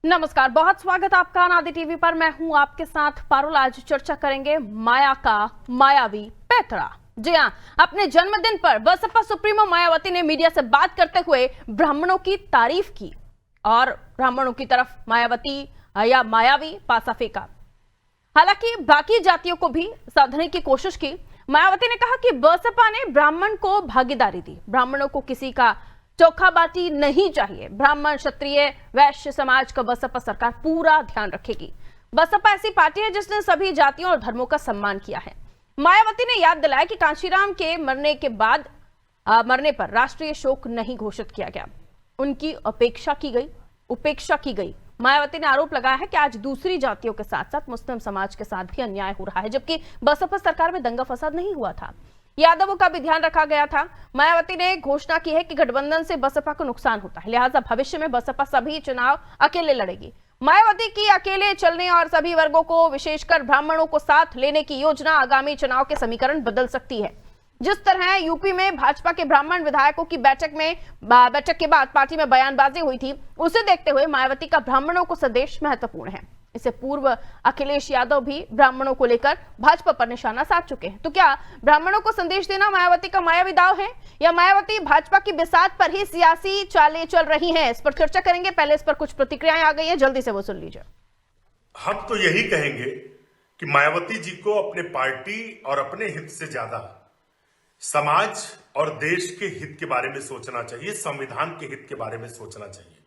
नमस्कार, बहुत स्वागत आपका अनादि टीवी पर। मैं हूं आपके साथ पारुल। आज चर्चा करेंगे माया का मायावी पैतरा। जी हां, अपने जन्मदिन पर बसपा सुप्रीमो मायावती ने मीडिया से बात करते हुए ब्राह्मणों की तारीफ की और ब्राह्मणों की तरफ मायावती या मायावी पासा फेंका। हालांकि बाकी जातियों को भी साधने की कोशिश की। मायावती ने कहा कि बसपा ने ब्राह्मण को भागीदारी दी, ब्राह्मणों को किसी का चोखा बाटी नहीं चाहिए। ब्राह्मण, क्षत्रिय, वैश्य समाज का बसपा सरकार पूरा ध्यान रखेगी। बसपा ऐसी पार्टी है जिसने सभी जातियों और धर्मों का सम्मान किया है। मायावती ने याद दिलाया कि कांशीराम के मरने पर राष्ट्रीय शोक नहीं घोषित किया गया, उनकी उपेक्षा की गई। मायावती ने आरोप लगाया है कि आज दूसरी जातियों के साथ साथ मुस्लिम समाज के साथ भी अन्याय हो रहा है, जबकि बसपा सरकार में दंगा फसाद नहीं हुआ था। यादवों का भी ध्यान रखा गया था। मायावती ने घोषणा की है कि गठबंधन से बसपा को नुकसान होता है, लिहाजा भविष्य में बसपा सभी चुनाव अकेले लड़ेगी। मायावती की अकेले चलने और सभी वर्गों को, विशेषकर ब्राह्मणों को साथ लेने की योजना आगामी चुनाव के समीकरण बदल सकती है। जिस तरह यूपी में भाजपा के ब्राह्मण विधायकों की बैठक के बाद पार्टी में बयानबाजी हुई थी, उसे देखते हुए मायावती का ब्राह्मणों को संदेश महत्वपूर्ण है। इससे पूर्व अखिलेश यादव भी ब्राह्मणों को लेकर भाजपा पर निशाना साध चुके हैं। तो क्या ब्राह्मणों को संदेश देना मायावती का मायावी दाव है, या मायावती भाजपा की बिसात पर ही सियासी चालें चल रही हैं? इस पर चर्चा करेंगे। पहले इस पर कुछ प्रतिक्रियाएं आ गई हैं, जल्दी से वो सुन लीजिए। हम तो यही कहेंगे कि मायावती जी को अपने पार्टी और अपने हित से ज्यादा समाज और देश के हित के बारे में सोचना चाहिए, संविधान के हित के बारे में सोचना चाहिए।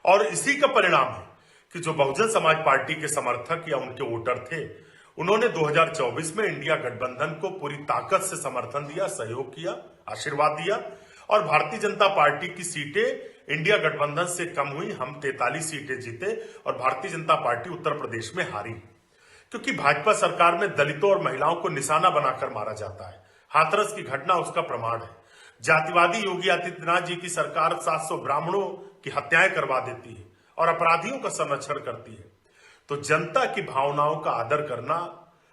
और इसी का परिणाम है कि जो बहुजन समाज पार्टी के समर्थक या उनके वोटर थे, उन्होंने 2024 में इंडिया गठबंधन को पूरी ताकत से समर्थन दिया, सहयोग किया, आशीर्वाद दिया। और भारतीय जनता पार्टी की सीटें इंडिया गठबंधन से कम हुई। हम 43 सीटें जीते और भारतीय जनता पार्टी उत्तर प्रदेश में हारी, क्योंकि भाजपा सरकार में दलितों और महिलाओं को निशाना बनाकर मारा जाता है। हाथरस की घटना उसका प्रमाण है। जातिवादी योगी आदित्यनाथ जी की सरकार 700 ब्राह्मणों की हत्याएं करवा देती है और अपराधियों का संरक्षण करती है। तो जनता की भावनाओं का आदर करना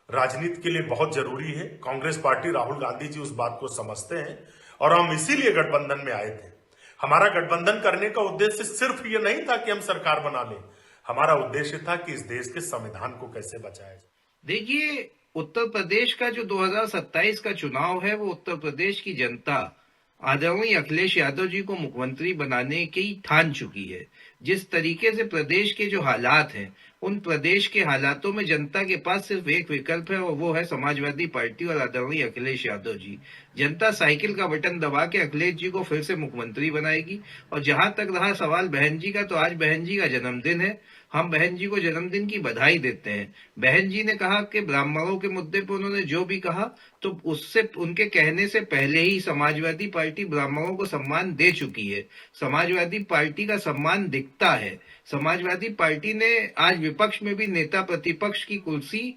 राजनीति के लिए बहुत जरूरी है। कांग्रेस पार्टी, राहुल गांधी जी उस बात को समझते हैं और हम इसीलिए गठबंधन में आए थे। हमारा गठबंधन करने का उद्देश्य सिर्फ ये नहीं था कि हम सरकार बना लें, हमारा उद्देश्य था कि इस देश के संविधान को कैसे बचाया जाए। देखिए, उत्तर प्रदेश का जो 2027 का चुनाव है, वो उत्तर प्रदेश की जनता आदरणीय अखिलेश यादव जी को मुख्यमंत्री बनाने की ठान चुकी है। जिस तरीके से प्रदेश के जो हालात हैं, उन प्रदेश के हालातों में जनता के पास सिर्फ एक विकल्प है और वो है समाजवादी पार्टी और आदरणीय अखिलेश यादव जी। जनता साइकिल का बटन दबा के अखिलेश जी को फिर से मुख्यमंत्री बनाएगी। और जहां तक रहा सवाल बहन जी का, तो आज बहन जी का जन्मदिन है। हम बहन जी को जन्मदिन की बधाई देते हैं। बहन जी ने कहा कि ब्राह्मणों के मुद्दे पर उन्होंने जो भी कहा, तो उससे, उनके कहने से पहले ही समाजवादी पार्टी ब्राह्मणों को सम्मान दे चुकी है। समाजवादी पार्टी का सम्मान दिखता है। समाजवादी पार्टी ने आज विपक्ष में भी नेता प्रतिपक्ष की कुर्सी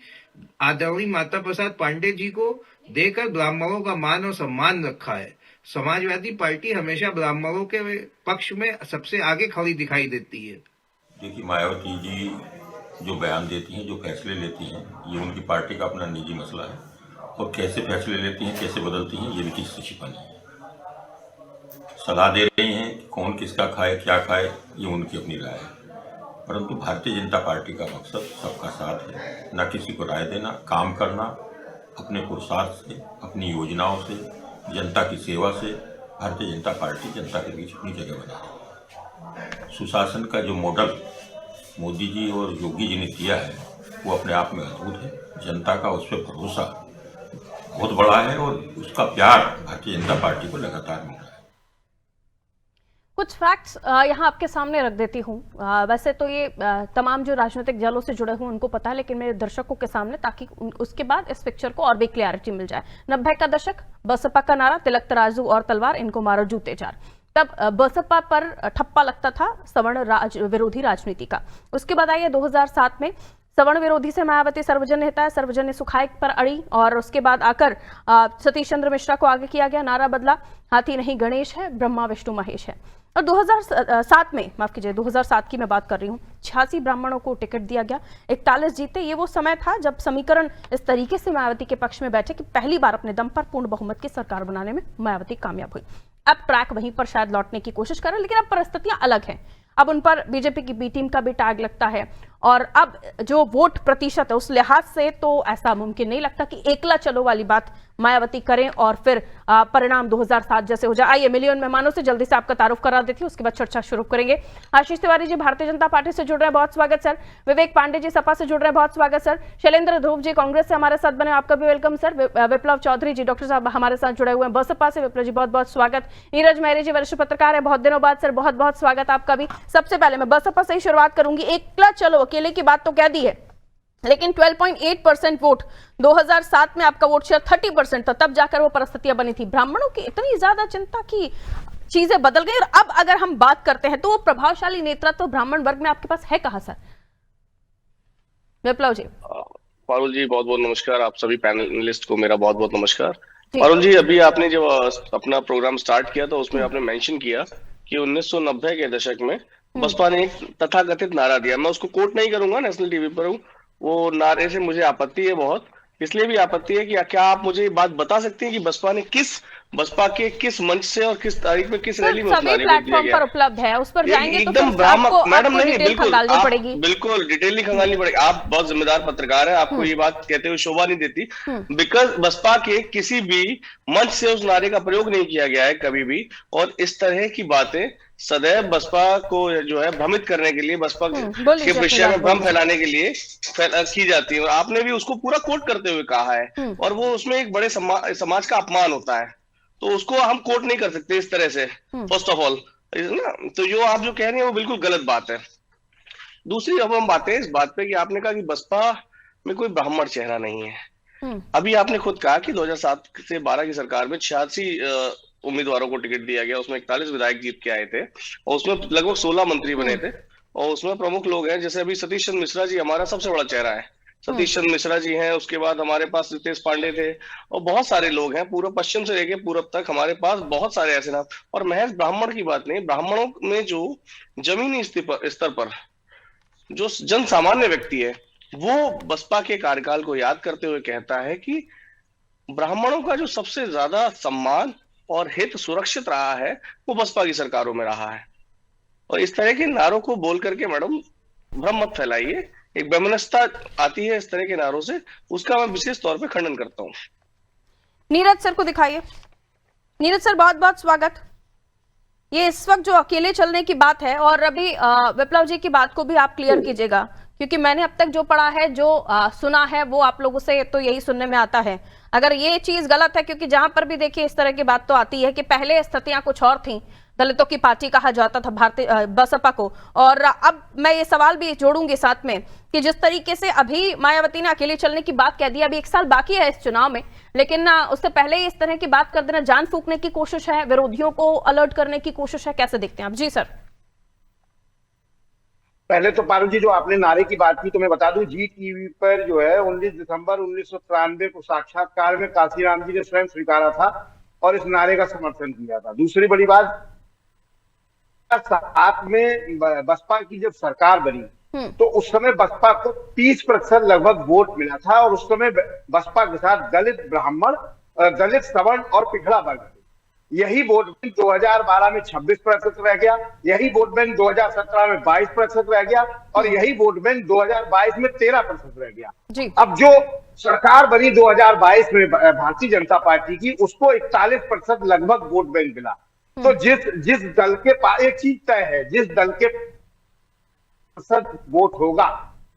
आदरणीय माता प्रसाद पांडे जी को देकर ब्राह्मणों का मान और सम्मान रखा है। समाजवादी पार्टी हमेशा ब्राह्मणों के पक्ष में सबसे आगे खड़ी दिखाई देती है। देखिए, मायावती जी जो बयान देती हैं, जो फैसले लेती हैं, ये उनकी पार्टी का अपना निजी मसला है। और कैसे फैसले लेती हैं, कैसे बदलती हैं, ये भी किसी से छिपा नहीं है। सलाह दे रही हैं कि कौन किसका खाए, क्या खाए, ये उनकी अपनी राय है। परंतु भारतीय जनता पार्टी का मकसद सबका साथ है, न किसी को राय देना, काम करना, अपने पुरुषार्थ से, अपनी योजनाओं से, जनता की सेवा से भारतीय जनता पार्टी जनता के बीच अपनी जगह बना रही है। सुशासन का जो मॉडल मोदी जी और योगी जी ने किया है, वो अपने आप में अद्भुत है। जनता का उस पर भरोसा बहुत बड़ा है और उसका प्यार भारतीय जनता पार्टी को लगातार मिल रहा है। कुछ फैक्ट्स यहाँ आपके सामने रख देती हूँ। वैसे तो ये तमाम जो राजनीतिक दलों से जुड़े हुए उनको पता है, लेकिन मेरे दर्शकों के सामने, ताकि उसके बाद इस पिक्चर को और भी क्लैरिटी मिल जाए। 90 का दशक, बसपा का नारा तिलक तराजू और तलवार, इनको मारो जूते चार। तब बसपा पर ठप्पा लगता था सवर्ण विरोधी राजनीति का। उसके बाद आइए 2007 में सवर्ण विरोधी से मायावती सर्वजन हिताय, सर्वजन सुखाय पर अड़ी, और उसके बाद आकर सतीश चंद्र मिश्रा को आगे किया गया। नारा बदला, हाथी नहीं गणेश है, ब्रह्मा विष्णु महेश है। और 2007 में, माफ कीजिए 2007 की मैं बात कर रही हूँ, 86 ब्राह्मणों को टिकट दिया गया, 41 जीते। ये वो समय था जब समीकरण इस तरीके से मायावती के पक्ष में बैठे कि पहली बार अपने दम पर पूर्ण बहुमत की सरकार बनाने में मायावती कामयाब हुई। अब ट्रैक वहीं पर शायद लौटने की कोशिश कर रहे हैं, लेकिन अब परिस्थितियां अलग हैं। अब उन पर बीजेपी की बी टीम का भी टैग लगता है, और अब जो वोट प्रतिशत है उस लिहाज से तो ऐसा मुमकिन नहीं लगता कि एकला चलो वाली बात मायावती करें और फिर परिणाम 2007 जैसे हो जाए। आइए मिलियन मेहमानों से जल्दी से आपका तारुफ करा देती हूँ, उसके बाद चर्चा शुरू करेंगे। आशीष तिवारी जी भारतीय जनता पार्टी से जुड़ रहे हैं, बहुत स्वागत सर। विवेक पांडे जी सपा से जुड़ रहे हैं, बहुत स्वागत सर। शैलेंद्र ध्रुव जी कांग्रेस से हमारे साथ बने, आपका भी वेलकम सर। विप्लव चौधरी जी डॉक्टर साहब हमारे साथ जुड़े हुए हैं बसपा से, विप्लव जी बहुत बहुत स्वागत। नीरज मेहरी जी वरिष्ठ पत्रकार है, बहुत दिनों बाद सर, बहुत बहुत स्वागत आपका भी। सबसे पहले मैं बसपा से ही शुरुआत करूंगी। एकला चलो अकेले की बात तो कह दी है, लेकिन 12.8% वोट 2007 में आपका वोट शेयर 30% था, तब जाकर वो परिस्थितियां बनी थी। ब्राह्मणों की इतनी ज्यादा चिंता की चीजें बदल गई, और अब अगर हम बात करते हैं तो वो प्रभावशाली नेतृत्व ब्राह्मण वर्ग में आपके पास है कहां सर? विप्लव जी। पारुल जी बहुत बहुत नमस्कार, आप सभी पैनलिस्ट को मेरा बहुत बहुत नमस्कार। पारुल जी, अभी आपने जब अपना प्रोग्राम स्टार्ट किया तो उसमें आपने मेंशन किया कि 1990 के दशक में बसपा ने एक तथाकथित नारा दिया। मैं उसको कोट नहीं करूंगा, नेशनल टीवी पर हूँ, वो नारे से मुझे आपत्ति है बहुत। इसलिए भी आपत्ति है कि क्या आप मुझे ये बात बता सकते हैं कि बसपा के किस मंच से और किस तारीख में किस रैली में सभी प्लेटफॉर्म पर उपलब्ध है, उस पर जाएंगे तो एकदम फिर आपको मैडम नहीं, डिटेल खंगालनी पड़ेगी। बिल्कुल डिटेल नहीं खंगालनी पड़ेगी। आप बहुत जिम्मेदार पत्रकार हैं, आपको ये बात कहते हुए शोभा नहीं देती, बिकॉज बसपा के किसी भी मंच से उस नारे का प्रयोग नहीं किया गया है कभी भी। और इस तरह की बातें सदैव बसपा को जो है भ्रमित करने के लिए, बसपा के विषय में भ्रम फैलाने के लिए की जाती है। और आपने भी उसको पूरा कोट करते हुए कहा है, और वो उसमें एक बड़े समाज का अपमान होता है, तो उसको हम कोट नहीं कर सकते इस तरह से। फर्स्ट ऑफ ऑल ना, तो जो आप जो कह रहे हैं वो बिल्कुल गलत बात है। दूसरी अब हम बात है इस बात पे कि आपने कहा कि बसपा में कोई ब्राह्मण चेहरा नहीं है। अभी आपने खुद कहा कि 2007 से 12 की सरकार में 86 उम्मीदवारों को टिकट दिया गया, उसमें 41 विधायक जीत के आए थे, और उसमें लगभग 16 मंत्री बने थे, और उसमें प्रमुख लोग हैं जैसे अभी सतीश चंद्र मिश्रा जी हमारा सबसे बड़ा चेहरा है। सतीश चंद्र मिश्रा जी हैं, उसके बाद हमारे पास रितेश पांडे थे, और बहुत सारे लोग हैं, पूर्व पश्चिम से लेके पूरब तक हमारे पास बहुत सारे ऐसे नाम। और महज ब्राह्मण की बात नहीं, ब्राह्मणों में जो जमीनी स्तर पर जो जन सामान्य व्यक्ति है, वो बसपा के कार्यकाल को याद करते हुए कहता है कि ब्राह्मणों का जो सबसे ज्यादा सम्मान और हित सुरक्षित रहा है वो बसपा की सरकारों में रहा है। और इस तरह के नारों को बोल करके मैडम भ्रम मत फैलाइए, एक वैमनस्यता आती है इस तरह के नारों से, उसका मैं विशेष तौर पे खंडन करता हूँ। नीरज सर को दिखाइए। नीरज सर बहुत बहुत स्वागत। ये इस वक्त जो अकेले चलने की बात है, और अभी विप्लव जी की बात को भी आप क्लियर कीजिएगा, क्योंकि मैंने अब तक जो पढ़ा है, जो सुना है, वो आप लोगों से तो यही सुनने में आता है। अगर ये चीज गलत है, क्योंकि जहां पर भी देखिए इस तरह की बात तो आती है कि पहले स्थितियां कुछ और थी, दलितों की पार्टी कहा जाता था भारतीय बसपा को, और अब मैं ये सवाल भी जोड़ूंगी साथ में कि जिस तरीके से अभी मायावती ने अकेले चलने की बात कह दी, अभी 1 साल बाकी है इस चुनाव में, लेकिन उससे पहले ही इस तरह की बात कर देना जान फूंकने की कोशिश है, विरोधियों को अलर्ट करने की कोशिश है, कैसे देखते हैं आप? जी सर। पहले तो पारुल जी जो आपने नारे की बात की, तो मैं बता दूं जी टीवी पर जो है 19 दिसंबर 1993 को साक्षात्कार में काशीराम जी ने स्वयं स्वीकारा था और इस नारे का समर्थन किया था। दूसरी बड़ी बात, साथ में बसपा की जब सरकार बनी तो उस समय बसपा को 30% लगभग वोट मिला था, और उस समय बसपा के साथ दलित, ब्राह्मण, दलित, सवर्ण और पिछड़ा वर्ग, यही वोट बैंक 2012 में 26% रह गया, यही वोट बैंक 2017 में 22% रह गया, और यही वोट बैंक 2022 में 13% रह गया जी। अब जो सरकार बनी 2022 में भारतीय जनता पार्टी की, उसको 41% लगभग वोट बैंक मिला। तो जिस दल के पास एक चीज तय है, जिस दल के वोट होगा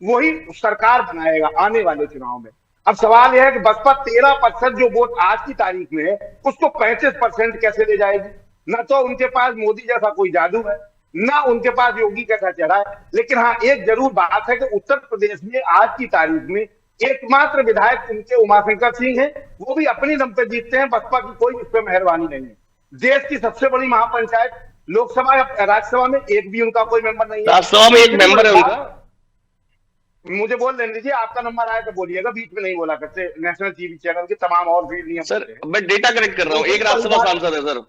वही सरकार बनाएगा आने वाले चुनाव में। अब सवाल यह है कि बसपा 13% जो वोट आज की तारीख में है, उसको 35% कैसे ले जाएगी? न तो उनके पास मोदी जैसा कोई जादू है, ना उनके पास योगी कैसा चेहरा है, लेकिन हाँ एक जरूर बात है कि उत्तर प्रदेश में आज की तारीख में एकमात्र विधायक उनके उमाशंकर सिंह हैं, वो भी अपनी दम पे जीतते हैं, बसपा की कोई इस पर मेहरबानी नहीं है। देश की सबसे बड़ी महापंचायत लोकसभा या राज्यसभा में एक भी उनका कोई मेंबर नहीं है, राज्यसभा में एक मेंबर है उनका। मुझे बोल लेने दीजिए, आपका नंबर आया तो बोलिएगा, बीच में नहीं बोला करते। नेशनल टीवी चैनल के तमाम और भी नियम सर, मैं डेटा कलेक्ट कर रहा हूँ, एक राज्यसभा सांसद है सर।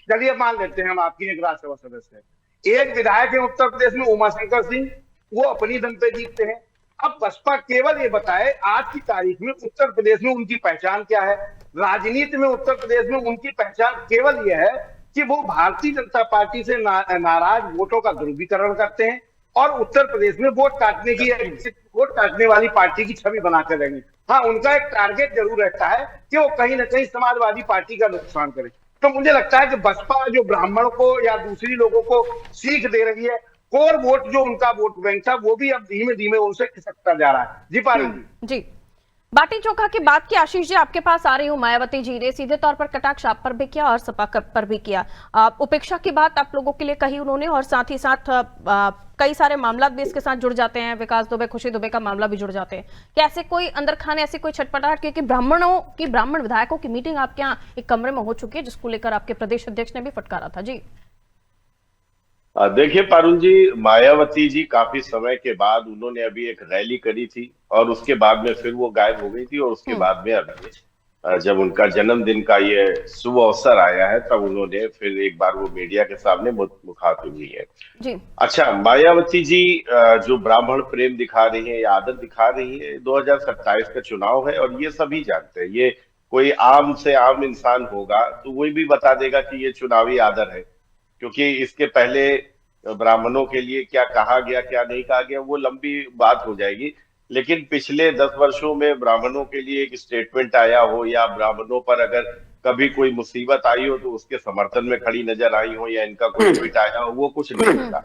चलिए मान लेते हैं हम आपकी एक राज्यसभा सदस्य है, एक विधायक है उत्तर प्रदेश में उमाशंकर सिंह, वो अपनी दम पे जीतते हैं। अब बसपा केवल ये बताए आज की तारीख में उत्तर प्रदेश में उनकी पहचान क्या है। राजनीति में उत्तर प्रदेश में उनकी पहचान केवल ये है कि वो भारतीय जनता पार्टी से नाराज वोटों का ध्रुवीकरण करते हैं और उत्तर प्रदेश में वोट काटने वाली पार्टी की छवि बनाते रहेंगे। हाँ, उनका एक टारगेट जरूर रहता है कि वो कहीं ना कहीं समाजवादी पार्टी का नुकसान करे। तो मुझे लगता है कि बसपा जो ब्राह्मणों को या दूसरी लोगों को सीख दे रही है, कोर वोट जो उनका वोट बैंक था वो भी अब धीमे धीमे उनसे खिसकता जा रहा है। जी पारुल जी, बाटी चोखा की बात की आशीष जी, आपके पास आ रही हूँ। मायावती जी ने सीधे तौर पर कटाक्ष आप पर भी किया और सपा पर भी किया। उपेक्षा की बात आप लोगों के लिए कही उन्होंने, और साथ ही साथ कई सारे मामला भी इसके साथ जुड़ जाते हैं। विकास दुबे, खुशी दुबे का मामला भी जुड़ जाते हैं। कैसे कोई अंदर खाने ऐसी कोई छटपटाहट, क्योंकि ब्राह्मण विधायकों की मीटिंग आपके यहाँ एक कमरे में हो चुकी है, जिसको लेकर आपके प्रदेश अध्यक्ष ने भी फटकारा था। जी देखिए पारुल जी, मायावती जी काफी समय के बाद उन्होंने अभी एक रैली करी थी और उसके बाद में फिर वो गायब हो गई थी, और उसके बाद में अभी जब उनका जन्मदिन का ये शुभ अवसर आया है तब उन्होंने फिर एक बार वो मीडिया के सामने मुखातिब हुई है। जी अच्छा, मायावती जी जो ब्राह्मण प्रेम दिखा रही है या आदर दिखा रही है, 2027 का चुनाव है और ये सभी जानते हैं। ये कोई आम से आम इंसान होगा तो वही भी बता देगा कि ये चुनावी आदर है, क्योंकि इसके पहले ब्राह्मणों के लिए क्या कहा गया क्या नहीं कहा गया वो लंबी बात हो जाएगी। लेकिन पिछले 10 वर्षों में ब्राह्मणों के लिए एक स्टेटमेंट आया हो या ब्राह्मणों पर अगर कभी कोई मुसीबत आई हो तो उसके समर्थन में खड़ी नजर आई हो या इनका कोई ट्वीट आया हो, वो कुछ नहीं मिला।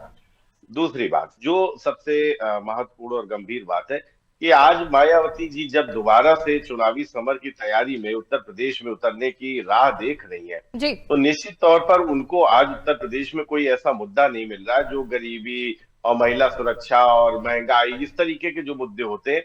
दूसरी बात जो सबसे महत्वपूर्ण और गंभीर बात है कि आज मायावती जी जब दोबारा से चुनावी समर की तैयारी में उत्तर प्रदेश में उतरने की राह देख रही है, तो निश्चित तौर पर उनको आज उत्तर प्रदेश में कोई ऐसा मुद्दा नहीं मिल रहा जो गरीबी और महिला सुरक्षा और महंगाई इस तरीके के जो मुद्दे होते हैं,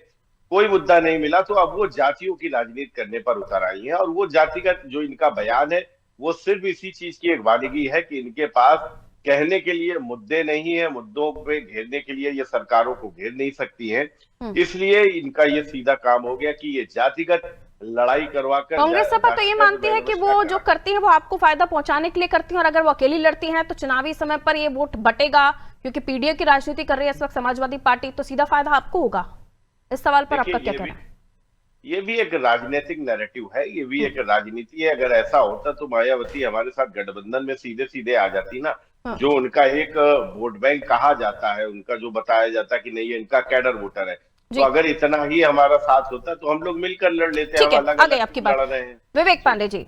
कोई मुद्दा नहीं मिला। तो अब वो जातियों की राजनीति करने पर उतर आई है और वो जातिगत जो इनका बयान है वो सिर्फ इसी चीज की एक वानगी है कि इनके पास कहने के लिए मुद्दे नहीं है, मुद्दों पे घेरने के लिए ये सरकारों को घेर नहीं सकती है, इसलिए इनका ये सीधा काम हो गया कि ये जातिगत लड़ाई करवाकर। कांग्रेस सपा तो ये मानती है कि वो जो करती है वो आपको फायदा पहुंचाने के लिए करती है, और अगर वो अकेली लड़ती हैं तो चुनावी समय पर ये वोट बटेगा, क्योंकि पीडीए की राजनीति कर रही है इस वक्त समाजवादी पार्टी, तो सीधा फायदा आपको होगा। इस सवाल पर आपका क्या कहना है? ये भी एक राजनीतिक नैरेटिव है, ये भी एक राजनीति है। अगर ऐसा होता तो मायावती हमारे साथ गठबंधन में सीधे सीधे आ जाती ना। जो उनका एक वोट बैंक कहा जाता है, उनका जो बताया जाता है कि नहीं ये इनका कैडर वोटर है, तो अगर इतना ही हमारा साथ होता तो हम लोग मिलकर लड़ लेते हैं। अलग अलग आपकी बात। विवेक पांडे जी,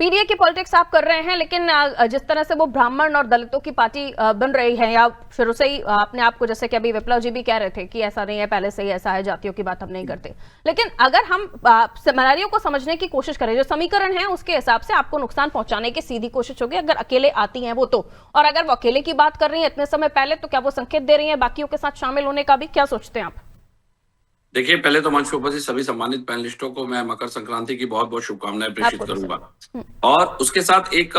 पीडीए की पॉलिटिक्स आप कर रहे हैं, लेकिन जिस तरह से वो ब्राह्मण और दलितों की पार्टी बन रही है, या शुरू से ही अपने आप को, जैसे कि अभी विप्लव जी भी कह रहे थे कि ऐसा नहीं है, पहले से ही ऐसा है, जातियों की बात हम नहीं करते, लेकिन अगर हम सिनेरियो को समझने की कोशिश करें, जो समीकरण है उसके हिसाब से आपको नुकसान पहुंचाने की सीधी कोशिश होगी अगर अकेले आती हैं वो तो। और अगर वो अकेले की बात कर रही है इतने समय पहले, तो क्या वो संकेत दे रही है बाकियों के साथ शामिल होने का भी? क्या सोचते हैं आप? देखिए, पहले तो मंच पर उपस्थित सभी सम्मानित पैनलिस्टों को मैं मकर संक्रांति की बहुत बहुत शुभकामनाएं प्रेषित करूंगा। और उसके साथ एक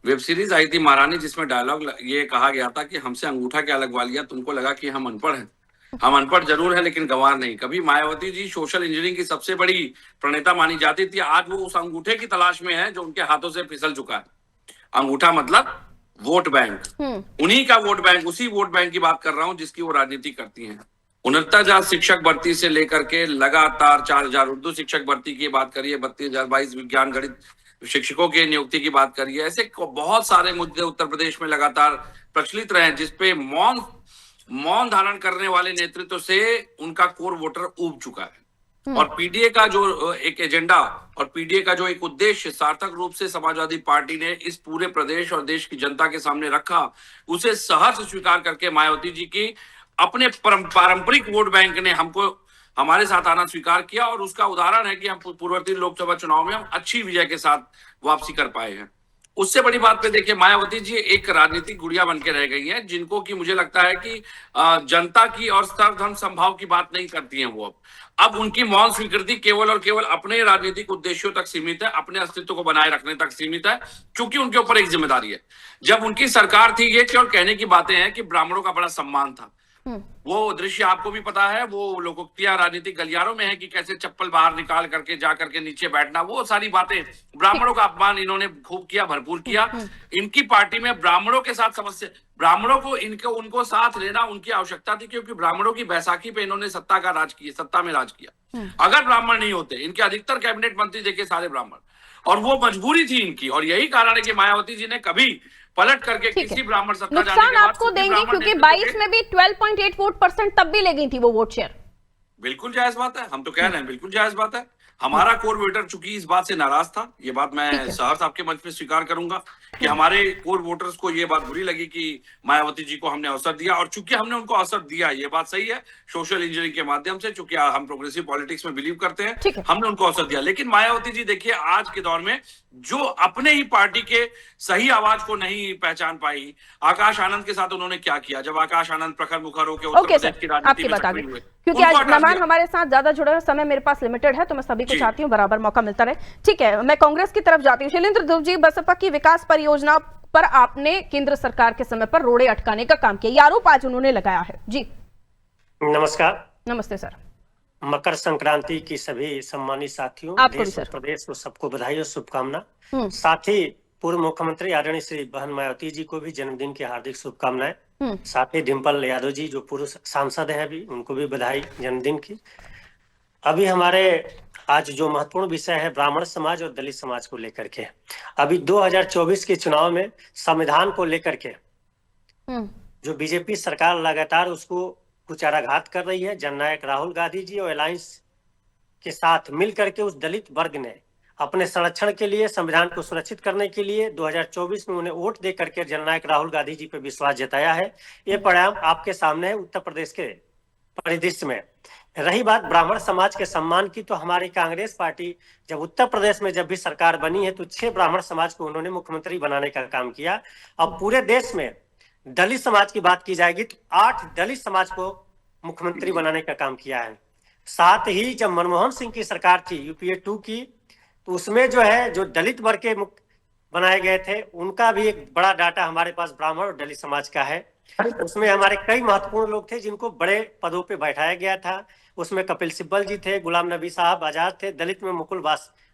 वेब सीरीज आई थी महारानी, जिसमें डायलॉग ये कहा गया था कि हमसे अंगूठा क्या लगवा लिया, तुमको लगा कि हम अनपढ़ हैं। हम अनपढ़ जरूर है लेकिन गंवार नहीं। कभी मायावती जी सोशल इंजीनियरिंग की सबसे बड़ी प्रणेता मानी जाती थी, आज वो उस अंगूठे की तलाश में है जो उनके हाथों से फिसल चुका है। अंगूठा मतलब वोट बैंक, उन्हीं का वोट बैंक, उसी वोट बैंक की बात कर रहा हूं जिसकी वो राजनीति करती हैं। 69,000 शिक्षक भर्ती से लेकर के लगातार 4,000 उर्दू शिक्षक भर्ती की बात करिए, 32,022 विज्ञान गणित शिक्षकों की नियुक्ति की बात करिए, ऐसे बहुत सारे मुद्दे उत्तर प्रदेश में लगातार प्रचलित रहे जिसपे मौन धारण करने वाले नेतृत्व से उनका कोर वोटर ऊब चुका है। और पीडीए का जो एक एजेंडा और पीडीए का जो एक उद्देश्य सार्थक रूप से समाजवादी पार्टी ने इस पूरे प्रदेश और देश की जनता के सामने रखा, उसे सहर्ष स्वीकार करके मायावती जी की अपने पारंपरिक वोट बैंक ने हमको हमारे साथ आना स्वीकार किया। और उसका उदाहरण है कि हम पूर्ववर्ती लोकसभा चुनाव में हम अच्छी विजय के साथ वापसी कर पाए हैं। उससे बड़ी बात पे देखिए, मायावती जी एक राजनीतिक गुड़िया बन के रह गई हैं, जिनको कि मुझे लगता है कि जनता की और सर्वधर्म संभाव की बात नहीं करती हैं वो। अब उनकी मौन स्वीकृति केवल और केवल अपने राजनीतिक उद्देश्यों तक सीमित है, अपने अस्तित्व को बनाए रखने तक सीमित है, क्योंकि उनके ऊपर एक जिम्मेदारी है। जब उनकी सरकार थी, ये केवल कहने की बातें हैं कि ब्राह्मणों का बड़ा सम्मान था। वो दृश्य आपको भी पता है, वो लोकोक्तियां राजनीतिक गलियारों में है कि कैसे चप्पल बाहर निकाल करके जा करके नीचे बैठना, वो सारी बातें, ब्राह्मणों का अपमान इन्होंने खूब किया, भरपूर किया। इनकी पार्टी में ब्राह्मणों के साथ समस्या, ब्राह्मणों को उनको साथ लेना उनकी आवश्यकता थी, क्योंकि ब्राह्मणों की बैसाखी पे इन्होंने सत्ता में राज किया। अगर ब्राह्मण नहीं होते, इनके अधिकतर कैबिनेट मंत्री देखिए सारे ब्राह्मण, और वो मजबूरी थी इनकी, और यही कारण है कि मायावती जी ने कभी पलट करके ठीक है। किसी ब्राह्मण सत्ता जाने नुकसान के बाद आपको किसी देंगे ब्राह्मण क्योंकि नेतृत्व 22 के- में भी 12.84% तब भी ले गई थी वो वोट शेयर। बिल्कुल जायज बात है, हम तो कह रहे हैं बिल्कुल जायज बात है। हमारा कोर वोटर चूंकि इस बात से नाराज था, ये बात मैं सहर्ष आपके मंच पे स्वीकार करूंगा कि हमारे कोर वोटर्स को ये बात बुरी लगी कि मायावती जी को हमने अवसर दिया, और चूंकि हमने उनको अवसर दिया, ये बात सही है, सोशल इंजीनियरिंग के माध्यम से, चूंकि हम प्रोग्रेसिव पॉलिटिक्स में बिलीव करते हैं, ठीक है। हमने उनको अवसर दिया। लेकिन मायावती जी देखिए आज के दौर में जो अपने ही पार्टी के सही आवाज को नहीं पहचान पाई, आकाश आनंद के साथ उन्होंने क्या किया जब आकाश आनंद प्रखर मुखर होकर उत्तर ओके सर, प्रदेश की राजनीति आपकी में बात आ सक्रिय गई हुए, क्योंकि उनको आज हटा मेहमान दिया। हमारे साथ ज्यादा जुड़े हैं, समय मेरे पास लिमिटेड है, तो मैं सभी को जी। चाहती हूँ बराबर मौका मिलता रहे। ठीक है, मैं कांग्रेस की तरफ जाती हूँ। शैलेंद्र ध्रुव जी, बसपा की विकास परियोजना पर आपने केंद्र सरकार के समय पर रोड़े अटकाने का काम किया, ये आरोप आज उन्होंने लगाया है। जी नमस्कार। नमस्ते सर। मकर संक्रांति की सभी सम्मानित साथियों, आपको भी देश और सर। प्रदेश को सबको बधाई और शुभकामना। साथ ही पूर्व मुख्यमंत्री आदरणीय श्री बहन मायावती जी को भी जन्मदिन की हार्दिक शुभकामनाएं। साथ ही डिम्पल यादव जी जो पूर्व सांसद हैं अभी, उनको भी बधाई जन्मदिन की। अभी हमारे आज जो महत्वपूर्ण विषय है ब्राह्मण समाज और दलित समाज को लेकर के, अभी 2024 के चुनाव में संविधान को लेकर के जो बीजेपी सरकार लगातार उसको कुचाराघात कर रही है, जननायक राहुल गांधी जी और अलायंस के साथ मिलकर के उस दलित वर्ग ने अपने संरक्षण के लिए, संविधान को सुरक्षित करने के लिए 2024 में उन्हें वोट दे करके जननायक राहुल गांधी जी पर विश्वास जताया है। ये परिणाम आपके सामने है उत्तर प्रदेश के परिदृश्य में। रही बात ब्राह्मण समाज के सम्मान की, तो हमारी कांग्रेस पार्टी जब उत्तर प्रदेश में जब भी सरकार बनी है तो 6 ब्राह्मण समाज को उन्होंने मुख्यमंत्री बनाने का काम किया। अब पूरे देश में दलित समाज की बात की जाएगी तो 8 दलित समाज को मुख्यमंत्री बनाने का काम किया है। साथ ही जब मनमोहन सिंह की सरकार थी यूपीए 2 की, तो उसमें जो है जो दलित वर्ग के बनाए गए थे उनका भी एक बड़ा डाटा हमारे पास ब्राह्मण और दलित समाज का है। उसमें हमारे कई महत्वपूर्ण लोग थे जिनको बड़े पदों पे बैठाया गया था। उसमें कपिल सिब्बल जी थे, गुलाम नबी साहब आजाद थे, दलित में मुकुल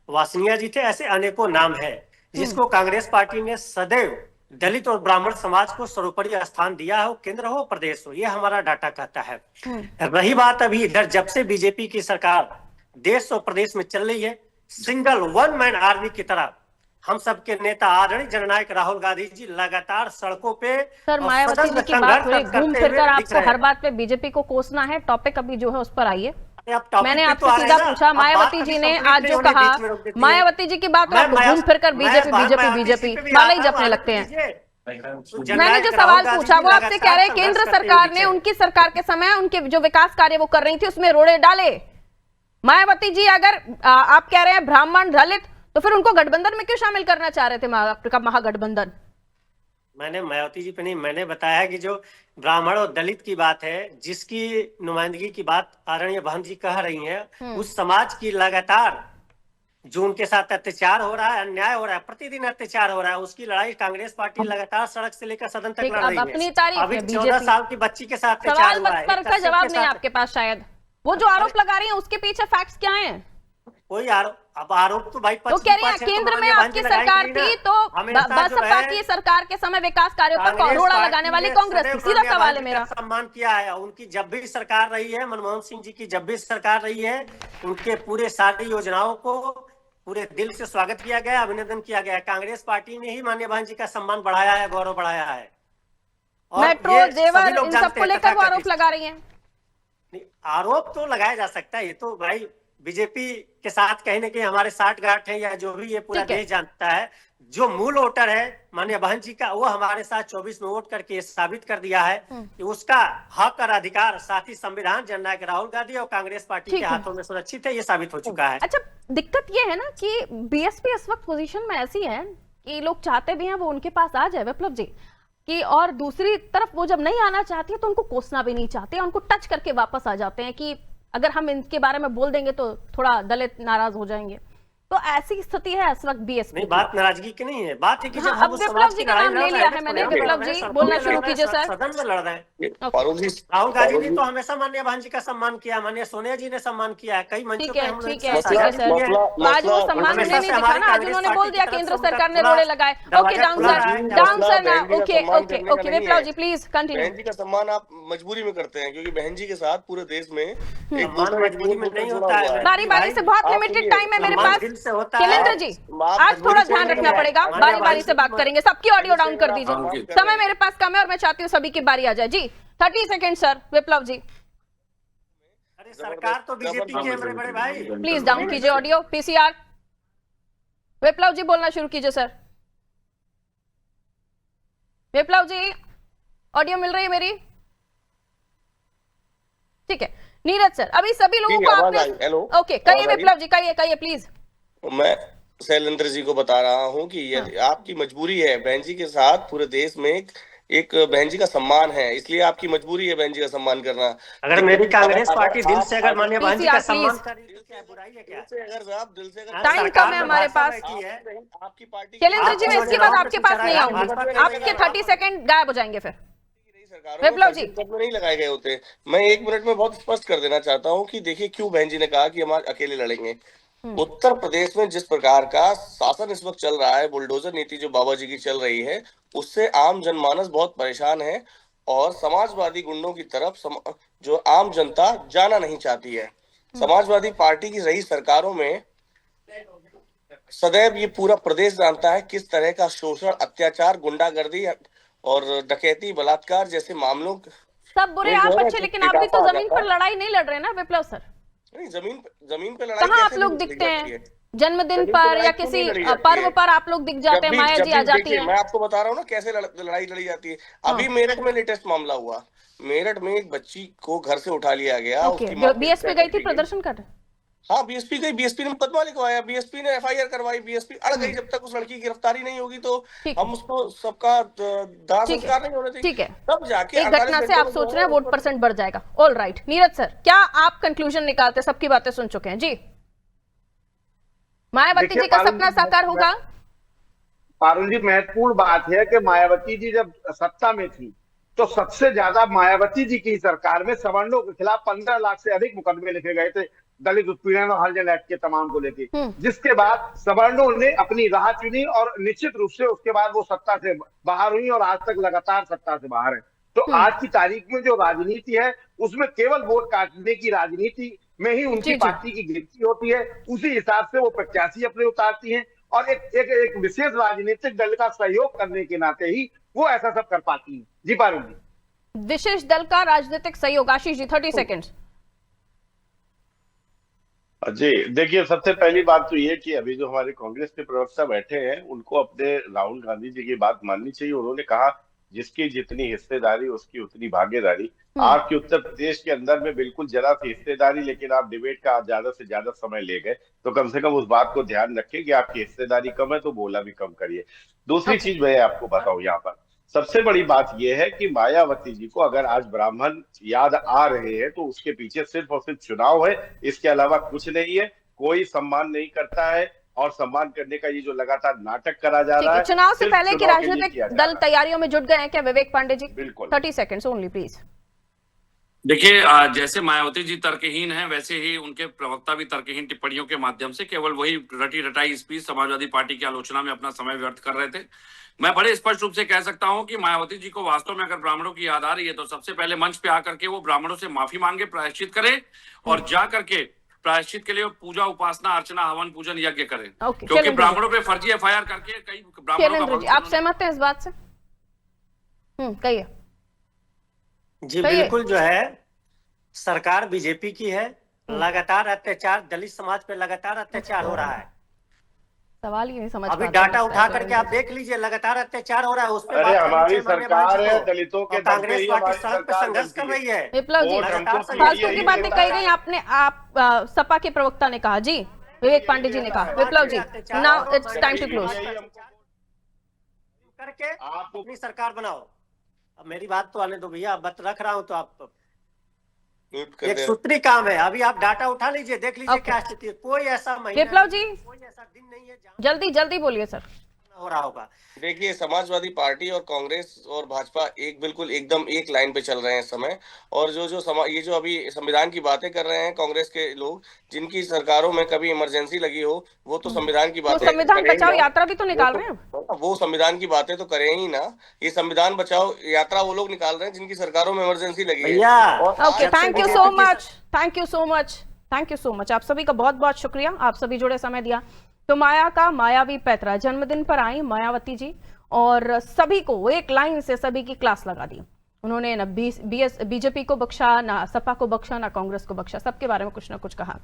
वासनिया जी थे, ऐसे अनेकों नाम है जिसको कांग्रेस पार्टी ने सदैव दलित और ब्राह्मण समाज को सर्वोपरि स्थान दिया हो, केंद्र हो प्रदेश हो, ये हमारा डाटा कहता है। रही बात अभी इधर जब से बीजेपी की सरकार देश और प्रदेश में चल रही है, सिंगल वन मैन आर्मी की तरह हम सबके नेता आदरणीय जननायक राहुल गांधी जी लगातार सड़कों पे सर मायावती जी की बात हो रही, घूम फिर कर आपको हर बात पे बीजेपी को कोसना है। टॉपिक अभी जो है उस पर आइए। मैंने आपसे सीधा पूछा, मायावती जी ने आज जो कहा, मायावती जी की बात और आपको घूम फिर कर बीजेपी वाला ही जपने लगते हैं। मैंने जो सवाल पूछा वो आपसे कह रहे हैं केंद्र सरकार ने उनकी सरकार के समय उनके जो विकास कार्य वो कर रही थी उसमें रोड़े डाले। मायावती जी अगर आप कह रहे हैं ब्राह्मण दलित, तो फिर उनको गठबंधन में क्यों शामिल करना चाह रहे थे, आपका महागठबंधन? मैंने मायावती जी पे नहीं, मैंने बताया कि जो ब्राह्मण और दलित की बात है, जिसकी नुमाइंदगी की बात आदरणीय बहन जी कह रही हैं, उस समाज की लगातार जो उनके साथ अत्याचार हो रहा है, अन्याय हो रहा है, प्रतिदिन अत्याचार हो रहा है, उसकी लड़ाई कांग्रेस पार्टी लगातार सड़क से लेकर सदन तक लड़ रही है। अपनी तारीफ अभी 14 साल की बच्ची के साथ अत्याचार हुआ है। सवाल का जवाब नहीं आपके पास शायद। वो जो आरोप लगा रही है उसके पीछे फैक्ट्स क्या हैं? कोई आरोप तो भाई तो कह रही है केंद्र में आपकी सरकार थी तो बसपा की सरकार के समय विकास कार्यों पर रोड़ा लगाने वाली कांग्रेस थी। सीधा सवाल है मेरा। सम्मान किया है उनकी जब भी सरकार रही है, मनमोहन सिंह जी की जब भी सरकार रही है, उनके पूरे सारी योजनाओं को पूरे दिल से स्वागत किया गया, अभिनंदन किया गया। कांग्रेस पार्टी ने ही माननीय बहन जी का सम्मान बढ़ाया है, गौरव बढ़ाया है। मेट्रो जेवर इन सबको लेकर वो आरोप लगा रही है। आरोप तो लगाया जा सकता है, ये तो भाई बीजेपी के साथ कहीं ना कहीं हमारे 60 गांठ है या जो भी ये पूरा देश जानता है। जो मूल वोटर है माननीय बहन जी का, वो हमारे साथ 24 में वोट करके साबित कर दिया है कि उसका हक और अधिकार, साथ ही संविधान जननायक राहुल गांधी और कांग्रेस पार्टी के हाथों में सुरक्षित है, ये साबित हो चुका है। अच्छा, दिक्कत ये है ना कि बीएसपी इस वक्त पोजीशन में ऐसी है कि लोग चाहते भी हैं वो उनके पास आ जाए विप्लव जी कि, और दूसरी तरफ वो जब नहीं आना चाहती है तो उनको कोसना भी नहीं चाहते, उनको टच करके वापस आ जाते हैं कि अगर हम इनके बारे में बोल देंगे तो थोड़ा दलित नाराज हो जाएंगे। तो ऐसी स्थिति है इस वक्त बीएसपी। नहीं, बात नाराजगी की नहीं है, बात है कि अब विप्लव जी का नाम ले लिया है मैंने। विप्लव जी बोलना शुरू कीजिए सर। सदन में लड़ रहे हैं राहुल गांधी जी तो हमेशा माननीय बहन जी का सम्मान किया, माननीय सोनिया जी ने सम्मान किया है, कई मंचों पे हम लोग। ठीक है सर, आज वो सम्मान उन्हें नहीं दिखा ना, आज उन्होंने बोल दिया केंद्र सरकार ने रोड़े लगाए। ओके डाउन सर ना, okay Viplav ji please continue. बहन जी का सम्मान आप मजबूरी में करते हैं क्योंकि बहन जी के साथ पूरे देश में एक मजबूरी में नहीं होता है। बारी बारी से बहुत लिमिटेड टाइम है मेरे पास। से होता है। शैलेंद्र जी, आज थोड़ा ध्यान रखना पड़ेगा, बारी बारी से बात करेंगे। सबकी ऑडियो डाउन कर दीजिए, समय मेरे पास कम है और मैं चाहती हूँ सभी की बारी आ जाए। जी 30 सेकंड सर। विप्लव जी अरे सरकार तो बीजेपी की है मेरे बड़े भाई। प्लीज डाउन कीजिए ऑडियो। पीसीआर विप्लव जी बोलना शुरू कीजिए सर। विप्लव जी ऑडियो मिल रही है मेरी? ठीक है। नीरज सर, अभी सभी लोगों को आपने हेलो, ओके कहिए विप्लव जी, कहिए प्लीज। मैं शैलेंद्र जी को बता रहा हूं कि यदि आपकी मजबूरी है, बहन जी के साथ पूरे देश में एक बहन जी का सम्मान है, इसलिए आपकी मजबूरी है बहन जी का सम्मान करना। अगर मेरी कांग्रेस पार्टी दिल से अगर माननीय बहन जी का सम्मान प्लीज। कर रही है तो क्या बुराई है क्या? अगर आप दिल से टाइम कम है हमारे पास। आपकी पार्टी शैलेंद्र जी मैं इसके बाद आपके पास नहीं आऊंगी, आपके 30 सेकंड गायब हो जाएंगे फिर। विप्लव जी में नहीं लगाए गए होते। मैं 1 मिनट में बहुत स्पष्ट कर देना चाहता हूँ कि देखिए क्यों बहन जी ने कहा कि हम आज अकेले लड़ेंगे। उत्तर प्रदेश में जिस प्रकार का शासन इस वक्त चल रहा है, बुलडोजर नीति जो बाबा जी की चल रही है, उससे आम जनमानस बहुत परेशान है और समाजवादी गुंडों की तरफ जो आम जनता जाना नहीं चाहती है। समाजवादी पार्टी की रही सरकारों में सदैव ये पूरा प्रदेश जानता है किस तरह का शोषण, अत्याचार, गुंडागर्दी और डकैती, बलात्कार जैसे मामलों सब बुरे आप अच्छे, लेकिन आप भी तो जमीन पर लड़ाई नहीं लड़ रहे ना विप्लव सर। नहीं, जमीन पे लड़ाई कहाँ आप कैसे लोग नहीं दिखते लड़ी हैं? जाती है? जन्मदिन पर या किसी पर्व पर आप लोग दिख जाते हैं, माया जी आ जाती देखिए, है। मैं आपको बता रहा हूँ ना कैसे लड़ाई लड़ी जाती है। अभी मेरठ में लेटेस्ट मामला हुआ। मेरठ में एक बच्ची को घर से उठा लिया गया। ओके, बीएसपी गई थी प्रदर्शन कर। हाँ, बीएसपी गई, बीएसपी ने मुकदमा लिखवाया, बीएसपी ने एफआईआर करवाई, बीएसपी अड़ गई। जब तक उस लड़की की गिरफ्तारी नहीं होगी तो हम उसको सबका दाह संस्कार नहीं होने देंगे। ठीक है, तब जाके एक घटना से आप सोच रहे हैं वोट परसेंट बढ़ जाएगा। ऑल राइट नीरज सर, क्या आप कंक्लूजन निकालते? सबकी बातें सुन चुके हैं जी। मायावती जी का सपना साकार होगा? पारुल जी, महत्वपूर्ण बात है कि मायावती जी जब सत्ता में थी तो सबसे ज्यादा मायावती जी की सरकार में सवर्णों के खिलाफ 15 लाख से अधिक मुकदमे लिखे गए थे, दलित उत्पीड़न और हरिजन एक्ट के तमाम को लेके। जिसके बाद सवर्णों ने अपनी राह चुनी और निश्चित रूप से उसके बाद वो सत्ता से बाहर हुई और आज तक लगातार सत्ता से बाहर है। तो आज की तारीख में जो राजनीति है उसमें केवल वोट काटने की राजनीति में ही उनकी पार्टी की गिनती होती है। उसी हिसाब से वो प्रत्याशी अपने उतारती हैं और एक विशेष राजनीतिक दल का सहयोग करने के नाते ही वो ऐसा सब कर पाती है। जी पारुल जी, विशेष दल का राजनीतिक सहयोग। आशीष जी 30 सेकंड। जी देखिए, सबसे पहली बात तो ये कि अभी जो हमारे कांग्रेस के प्रवक्ता बैठे हैं उनको अपने राहुल गांधी जी की बात माननी चाहिए। उन्होंने कहा जिसकी जितनी हिस्सेदारी उसकी उतनी भागीदारी। आपके उत्तर प्रदेश के अंदर में बिल्कुल जरा सी हिस्सेदारी, लेकिन आप डिबेट का ज्यादा से ज्यादा समय ले गए, तो कम से कम उस बात को ध्यान रखें कि आपकी हिस्सेदारी कम है तो बोला भी कम करिए। दूसरी चीज मैं आपको बताऊं, यहाँ पर सबसे बड़ी बात यह है कि मायावती जी को अगर आज ब्राह्मण याद आ रहे हैं तो उसके पीछे सिर्फ और सिर्फ चुनाव है, इसके अलावा कुछ नहीं है। कोई सम्मान नहीं करता है और सम्मान करने का ये जो लगातार नाटक करा जा रहा है। चुनाव से पहले की राजनीतिक दल तैयारियों में जुट गए हैं क्या विवेक पांडे जी? बिल्कुल 30 सेकंड्स ओनली प्लीज। देखिए, जैसे मायावती जी तर्कहीन हैं वैसे ही उनके प्रवक्ता भी तर्कहीन टिप्पणियों के माध्यम से केवल वही रटी रटाई स्पीच समाजवादी पार्टी की आलोचना में अपना समय व्यर्थ कर रहे थे। मैं बड़े स्पष्ट रूप से कह सकता हूं कि मायावती जी को वास्तव में अगर ब्राह्मणों की याद आ रही है तो सबसे पहले मंच पे आकर के वो ब्राह्मणों से माफी मांगे, प्रायश्चित करें और जा करके प्रायश्चित के लिए पूजा, उपासना, अर्चना, हवन, पूजन, यज्ञ करें। क्योंकि ब्राह्मणों पे फर्जी एफआईआर करके कई ब्राह्मणों का। आप सहमत हैं इस बात से? कहिए जी। बिल्कुल, जो है सरकार बीजेपी की है, लगातार अत्याचार दलित समाज पे लगातार अत्याचार हो रहा है। सवाल ही नहीं समझ अभी डाटा उठा करके आप देख लीजिए, लगातार अत्याचार हो रहा है। उस पर अरे हमारी सरकार है, दलितों के कांग्रेस पार्टी सड़क पे संघर्ष कर रही है। विप्लव जी फालतू की बातें कही गई आपने, आप सपा के प्रवक्ता ने कहा जी, विवेक पांडे जी ने कहा। Viplav ji now it's time to close करके आप अपनी सरकार बनाओ। अब मेरी बात तो आने दो भैया, बात रख रहा हूं तो आप एक सूत्री काम है। अभी आप डाटा उठा लीजिए, देख लीजिए क्या स्थिति है। कोई ऐसा महीना, विप्लव जी कोई ऐसा दिन नहीं है जल्दी जल्दी बोलिए सर। हो रहा होगा। देखिए, समाजवादी पार्टी और कांग्रेस और भाजपा बिल्कुल एकदम एक लाइन पे चल रहे हैं इस समय। और ये जो अभी संविधान की बातें कर रहे हैं कांग्रेस के लोग, जिनकी सरकारों में कभी इमरजेंसी लगी हो, वो तो संविधान की बातें, संविधान बचाओ यात्रा भी तो निकाल रहे हैं। वो संविधान की बातें तो करें ही ना। ये संविधान बचाओ यात्रा वो लोग निकाल रहे हैं जिनकी सरकारों में इमरजेंसी लगी है। Okay, thank you so much, thank you so much, thank you so much. आप सभी का बहुत बहुत शुक्रिया, आप सभी जुड़े समय दिया। तो माया का मायावी पैतरा, जन्मदिन पर आई मायावती जी और सभी को एक लाइन से सभी की क्लास लगा दी। उन्होंने ना बीजेपी को बख्शा, ना सपा को बख्शा, ना कांग्रेस को बख्शा, सबके बारे में कुछ ना कुछ कहा।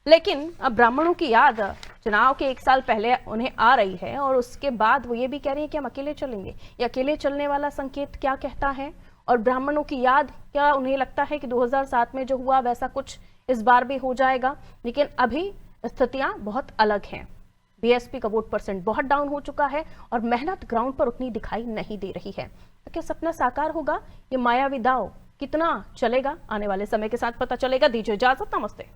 लेकिन अब ब्राह्मणों की याद चुनाव के 1 साल पहले उन्हें आ रही है और उसके बाद वो ये भी कह रही है कि हम अकेले चलेंगे। ये अकेले चलने वाला संकेत क्या कहता है? और ब्राह्मणों की याद, क्या उन्हें लगता है कि 2007 में जो हुआ वैसा कुछ इस बार भी हो जाएगा? लेकिन अभी स्थितियां बहुत अलग हैं। बीएसपी का वोट परसेंट बहुत डाउन हो चुका है और मेहनत ग्राउंड पर उतनी दिखाई नहीं दे रही है। तो क्या सपना साकार होगा? ये मायावी दांव कितना चलेगा? आने वाले समय के साथ पता चलेगा। दीजिए इजाजत, नमस्ते।